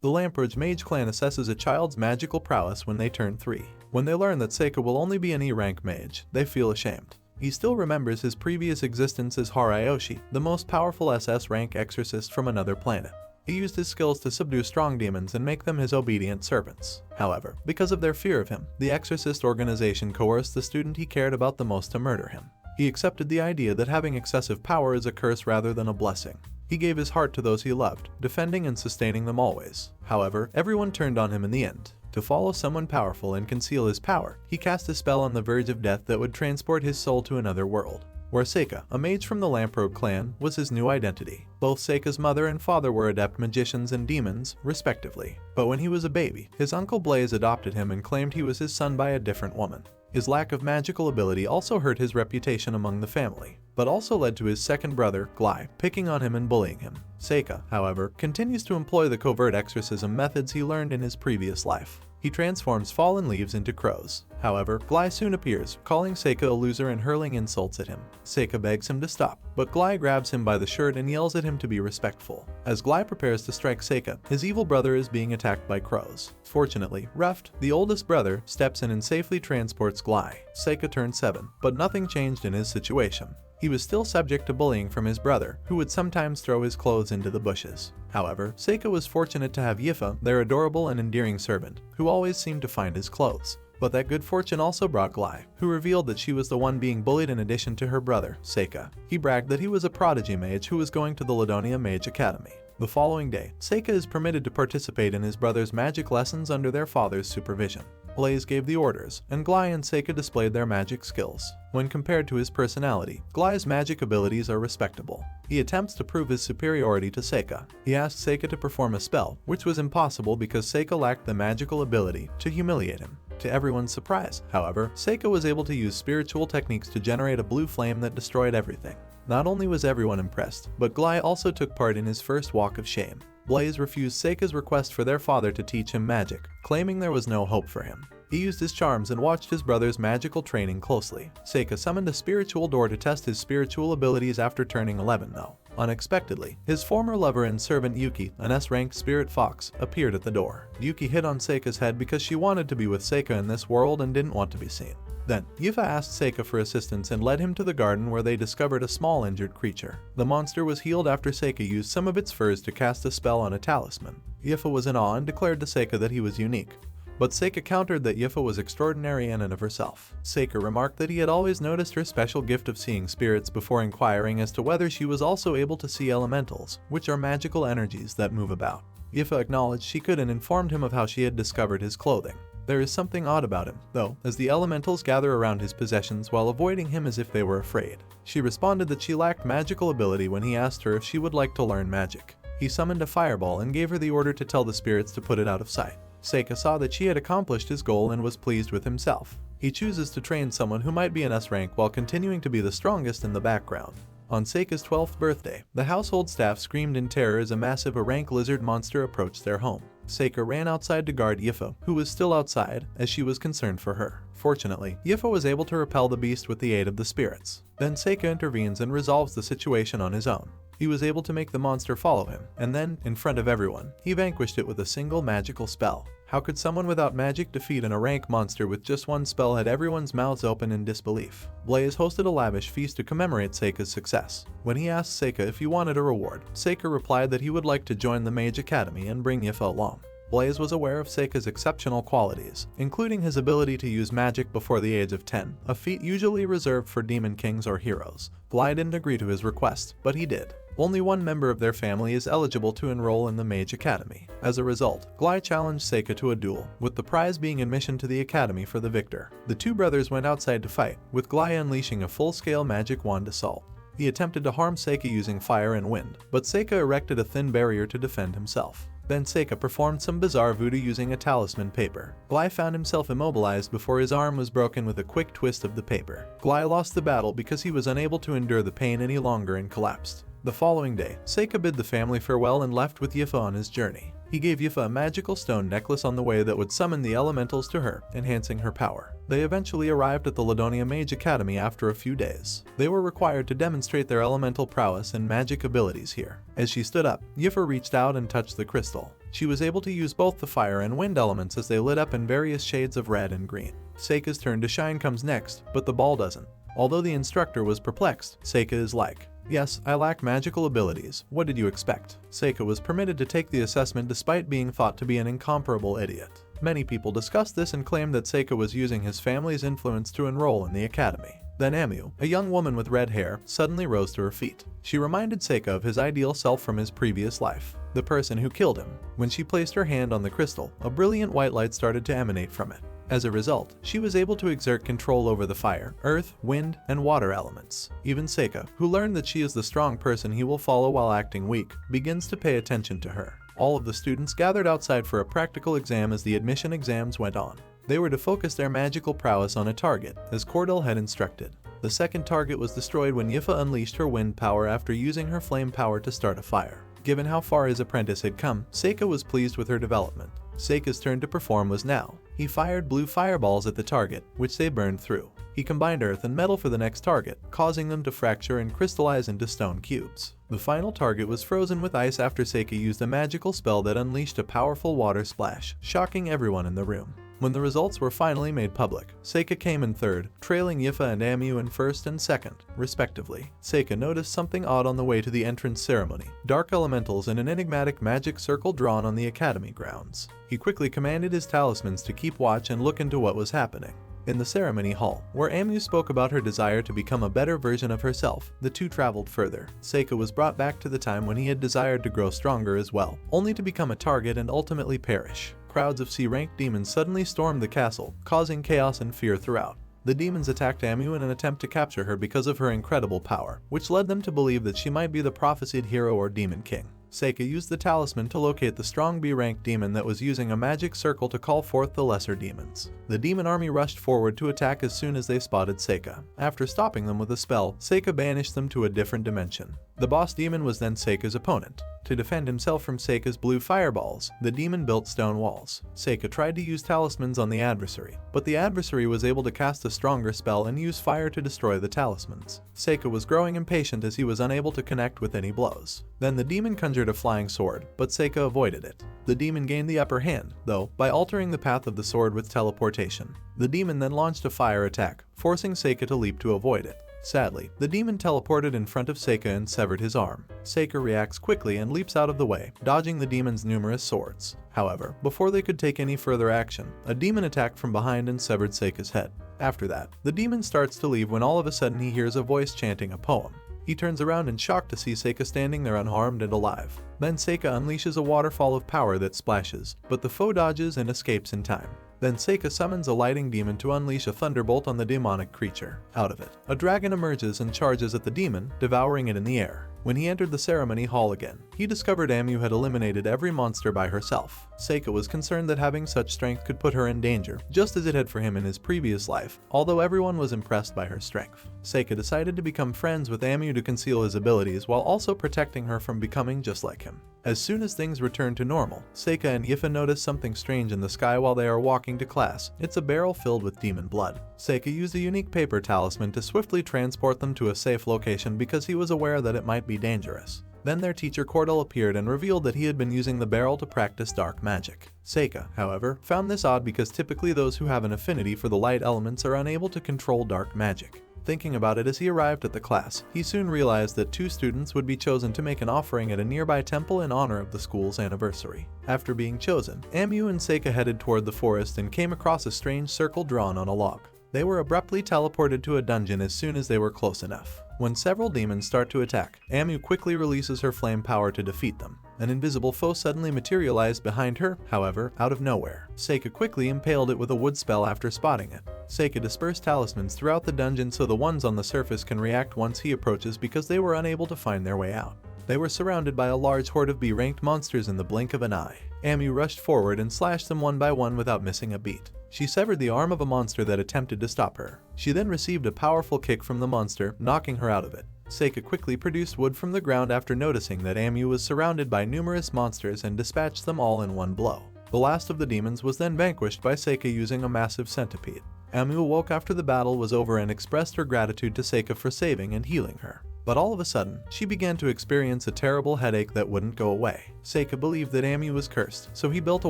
The Lamprogue mage clan assesses a child's magical prowess when they turn 3. When they learn that Seika will only be an E-rank mage, they feel ashamed. He still remembers his previous existence as Haruyoshi, the most powerful SS rank exorcist from another planet. He used his skills to subdue strong demons and make them his obedient servants. However, because of their fear of him, the Exorcist organization coerced the student he cared about the most to murder him. He accepted the idea that having excessive power is a curse rather than a blessing. He gave his heart to those he loved, defending and sustaining them always. However, everyone turned on him in the end. To follow someone powerful and conceal his power, he cast a spell on the verge of death that would transport his soul to another world, where Seika, a mage from the Lamprogue clan, was his new identity. Both Seika's mother and father were adept magicians and demons, respectively. But when he was a baby, his uncle Blaze adopted him and claimed he was his son by a different woman. His lack of magical ability also hurt his reputation among the family, but also led to his second brother, Glai, picking on him and bullying him. Seika, however, continues to employ the covert exorcism methods he learned in his previous life. He transforms fallen leaves into crows. However, Glai soon appears, calling Seika a loser and hurling insults at him. Seika begs him to stop, but Glai grabs him by the shirt and yells at him to be respectful. As Glai prepares to strike Seika, his evil brother is being attacked by crows. Fortunately, Ruft, the oldest brother, steps in and safely transports Glai. Seika turned 7, but nothing changed in his situation. He was still subject to bullying from his brother, who would sometimes throw his clothes into the bushes. However, Seika was fortunate to have Yifa, their adorable and endearing servant, who always seemed to find his clothes. But that good fortune also brought Glai, who revealed that she was the one being bullied in addition to her brother, Seika. He bragged that he was a prodigy mage who was going to the Ladonia Mage Academy. The following day, Seika is permitted to participate in his brother's magic lessons under their father's supervision. Blaze gave the orders, and Glai and Seika displayed their magic skills. When compared to his personality, Glai's magic abilities are respectable. He attempts to prove his superiority to Seika. He asks Seika to perform a spell, which was impossible because Seika lacked the magical ability to humiliate him. To everyone's surprise, however, Seika was able to use spiritual techniques to generate a blue flame that destroyed everything. Not only was everyone impressed, but Glai also took part in his first walk of shame. Blaze refused Seika's request for their father to teach him magic, claiming there was no hope for him. He used his charms and watched his brother's magical training closely. Seika summoned a spiritual door to test his spiritual abilities after turning 11 though. Unexpectedly, his former lover and servant Yuki, an S-ranked spirit fox, appeared at the door. Yuki hit on Seika's head because she wanted to be with Seika in this world and didn't want to be seen. Then, Yifa asked Seika for assistance and led him to the garden where they discovered a small injured creature. The monster was healed after Seika used some of its furs to cast a spell on a talisman. Yifa was in awe and declared to Seika that he was unique. But Seika countered that Yifa was extraordinary in and of herself. Seika remarked that he had always noticed her special gift of seeing spirits before inquiring as to whether she was also able to see elementals, which are magical energies that move about. Yifa acknowledged she could and informed him of how she had discovered his clothing. There is something odd about him, though, as the elementals gather around his possessions while avoiding him as if they were afraid. She responded that she lacked magical ability when he asked her if she would like to learn magic. He summoned a fireball and gave her the order to tell the spirits to put it out of sight. Seika saw that she had accomplished his goal and was pleased with himself. He chooses to train someone who might be an S rank while continuing to be the strongest in the background. On Seika's 12th birthday, the household staff screamed in terror as a massive A-rank lizard monster approached their home. Seika ran outside to guard Yifa, who was still outside, as she was concerned for her. Fortunately, Yifa was able to repel the beast with the aid of the spirits. Then Seika intervenes and resolves the situation on his own. He was able to make the monster follow him, and then, in front of everyone, he vanquished it with a single magical spell. How could someone without magic defeat an A-rank monster with just one spell? Had everyone's mouths open in disbelief. Blaze hosted a lavish feast to commemorate Seika's success. When he asked Seika if he wanted a reward, Seika replied that he would like to join the Mage Academy and bring Yifa along. Blaze was aware of Seika's exceptional qualities, including his ability to use magic before the age of 10, a feat usually reserved for demon kings or heroes. Glai didn't agree to his request, but he did. Only one member of their family is eligible to enroll in the Mage Academy. As a result, Glai challenged Seika to a duel, with the prize being admission to the academy for the victor. The two brothers went outside to fight, with Glai unleashing a full-scale magic wand assault. He attempted to harm Seika using fire and wind, but Seika erected a thin barrier to defend himself. Then Seika performed some bizarre voodoo using a talisman paper. Glai found himself immobilized before his arm was broken with a quick twist of the paper. Glai lost the battle because he was unable to endure the pain any longer and collapsed. The following day, Seika bid the family farewell and left with Yifa on his journey. He gave Yifa a magical stone necklace on the way that would summon the elementals to her, enhancing her power. They eventually arrived at the Ladonia Mage Academy after a few days. They were required to demonstrate their elemental prowess and magic abilities here. As she stood up, Yifa reached out and touched the crystal. She was able to use both the fire and wind elements as they lit up in various shades of red and green. Seika's turn to shine comes next, but the ball doesn't. Although the instructor was perplexed, Seika is like, "Yes, I lack magical abilities. What did you expect?" Seika was permitted to take the assessment despite being thought to be an incomparable idiot. Many people discussed this and claimed that Seika was using his family's influence to enroll in the academy. Then Onmyouji, a young woman with red hair, suddenly rose to her feet. She reminded Seika of his ideal self from his previous life, the person who killed him. When she placed her hand on the crystal, a brilliant white light started to emanate from it. As a result, she was able to exert control over the fire, earth, wind, and water elements. Even Seika, who learned that she is the strong person he will follow while acting weak, begins to pay attention to her. All of the students gathered outside for a practical exam as the admission exams went on. They were to focus their magical prowess on a target, as Cordell had instructed. The second target was destroyed when Yifa unleashed her wind power after using her flame power to start a fire. Given how far his apprentice had come, Seika was pleased with her development. Seika's turn to perform was now. He fired blue fireballs at the target, which they burned through. He combined earth and metal for the next target, causing them to fracture and crystallize into stone cubes. The final target was frozen with ice after Seika used a magical spell that unleashed a powerful water splash, shocking everyone in the room. When the results were finally made public, Seika came in third, trailing Yifa and Onmyouji in first and second, respectively. Seika noticed something odd on the way to the entrance ceremony: dark elementals and an enigmatic magic circle drawn on the academy grounds. He quickly commanded his talismans to keep watch and look into what was happening. In the ceremony hall, where Onmyouji spoke about her desire to become a better version of herself, the two traveled further. Seika was brought back to the time when he had desired to grow stronger as well, only to become a target and ultimately perish. Crowds of C-ranked demons suddenly stormed the castle, causing chaos and fear throughout. The demons attacked Onmyouji in an attempt to capture her because of her incredible power, which led them to believe that she might be the prophesied hero or demon king. Seika used the talisman to locate the strong B-rank demon that was using a magic circle to call forth the lesser demons. The demon army rushed forward to attack as soon as they spotted Seika. After stopping them with a spell, Seika banished them to a different dimension. The boss demon was then Seika's opponent. To defend himself from Seika's blue fireballs, the demon built stone walls. Seika tried to use talismans on the adversary, but the adversary was able to cast a stronger spell and use fire to destroy the talismans. Seika was growing impatient as he was unable to connect with any blows. Then the demon conjured a flying sword, but Seika avoided it. The demon gained the upper hand, though, by altering the path of the sword with teleportation. The demon then launched a fire attack, forcing Seika to leap to avoid it. Sadly, the demon teleported in front of Seika and severed his arm. Seika reacts quickly and leaps out of the way, dodging the demon's numerous swords. However, before they could take any further action, a demon attacked from behind and severed Seika's head. After that, the demon starts to leave when all of a sudden he hears a voice chanting a poem. He turns around in shock to see Seika standing there unharmed and alive. Then Seika unleashes a waterfall of power that splashes, but the foe dodges and escapes in time. Then Seika summons a lighting demon to unleash a thunderbolt on the demonic creature. Out of it, a dragon emerges and charges at the demon, devouring it in the air. When he entered the ceremony hall again, he discovered Onmyouji had eliminated every monster by herself. Seika was concerned that having such strength could put her in danger, just as it had for him in his previous life, although everyone was impressed by her strength. Seika decided to become friends with Onmyouji to conceal his abilities while also protecting her from becoming just like him. As soon as things returned to normal, Seika and Yifa notice something strange in the sky while they are walking to class. It's a barrel filled with demon blood. Seika used a unique paper talisman to swiftly transport them to a safe location because he was aware that it might be dangerous. Then their teacher Cordell appeared and revealed that he had been using the barrel to practice dark magic. Seika, however, found this odd because typically those who have an affinity for the light elements are unable to control dark magic. Thinking about it as he arrived at the class, he soon realized that 2 students would be chosen to make an offering at a nearby temple in honor of the school's anniversary. After being chosen, Onmyouji and Seika headed toward the forest and came across a strange circle drawn on a log. They were abruptly teleported to a dungeon as soon as they were close enough. When several demons start to attack, Onmyouji quickly releases her flame power to defeat them. An invisible foe suddenly materialized behind her, however, out of nowhere. Seika quickly impaled it with a wood spell after spotting it. Seika dispersed talismans throughout the dungeon so the ones on the surface can react once he approaches because they were unable to find their way out. They were surrounded by a large horde of B-ranked monsters in the blink of an eye. Onmyouji rushed forward and slashed them one by one without missing a beat. She severed the arm of a monster that attempted to stop her. She then received a powerful kick from the monster, knocking her out of it. Seika quickly produced wood from the ground after noticing that Onmyouji was surrounded by numerous monsters and dispatched them all in one blow. The last of the demons was then vanquished by Seika using a massive centipede. Onmyouji woke after the battle was over and expressed her gratitude to Seika for saving and healing her. But all of a sudden, she began to experience a terrible headache that wouldn't go away. Seika believed that Onmyouji was cursed, so he built a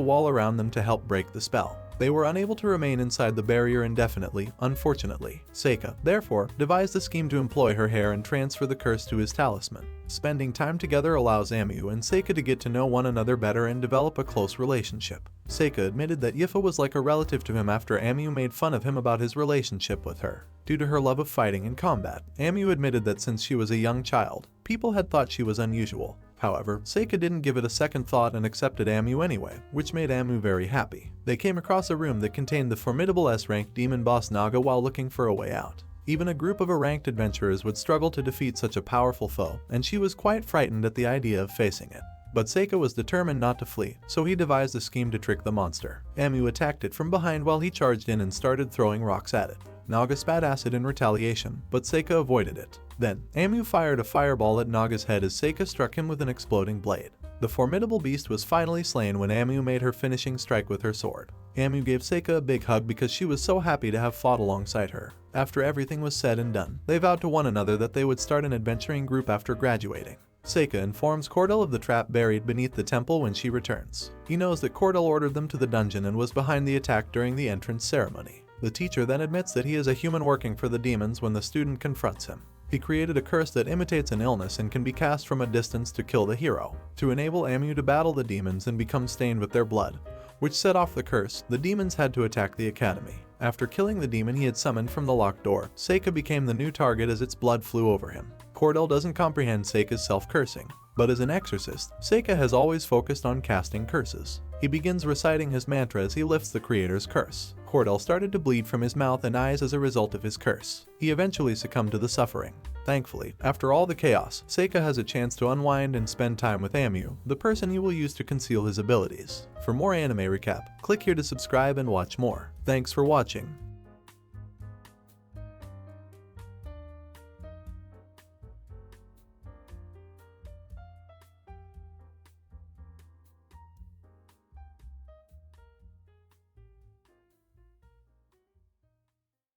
wall around them to help break the spell. They were unable to remain inside the barrier indefinitely, unfortunately. Seika, therefore, devised a scheme to employ her hair and transfer the curse to his talisman. Spending time together allows Onmyouji and Seika to get to know one another better and develop a close relationship. Seika admitted that Yifa was like a relative to him after Onmyouji made fun of him about his relationship with her. Due to her love of fighting and combat, Onmyouji admitted that since she was a young child, people had thought she was unusual. However, Seika didn't give it a second thought and accepted Onmyouji anyway, which made Onmyouji very happy. They came across a room that contained the formidable S-rank demon boss Naga while looking for a way out. Even a group of ranked adventurers would struggle to defeat such a powerful foe, and she was quite frightened at the idea of facing it. But Seika was determined not to flee, so he devised a scheme to trick the monster. Onmyouji attacked it from behind while he charged in and started throwing rocks at it. Naga spat acid in retaliation, but Seika avoided it. Then, Onmyouji fired a fireball at Naga's head as Seika struck him with an exploding blade. The formidable beast was finally slain when Onmyouji made her finishing strike with her sword. Onmyouji gave Seika a big hug because she was so happy to have fought alongside her. After everything was said and done, they vowed to one another that they would start an adventuring group after graduating. Seika informs Cordell of the trap buried beneath the temple when she returns. He knows that Cordell ordered them to the dungeon and was behind the attack during the entrance ceremony. The teacher then admits that he is a human working for the demons when the student confronts him. He created a curse that imitates an illness and can be cast from a distance to kill the hero, to enable Onmyouji to battle the demons and become stained with their blood, which set off the curse. The demons had to attack the academy. After killing the demon he had summoned from the locked door, Seika became the new target as its blood flew over him. Cordell doesn't comprehend Seika's self-cursing, but as an exorcist, Seika has always focused on casting curses. He begins reciting his mantra as he lifts the creator's curse. Cordell started to bleed from his mouth and eyes as a result of his curse. He eventually succumbed to the suffering. Thankfully, after all the chaos, Seika has a chance to unwind and spend time with Onmyouji, the person he will use to conceal his abilities. For more anime recap, click here to subscribe and watch more. Thanks for watching.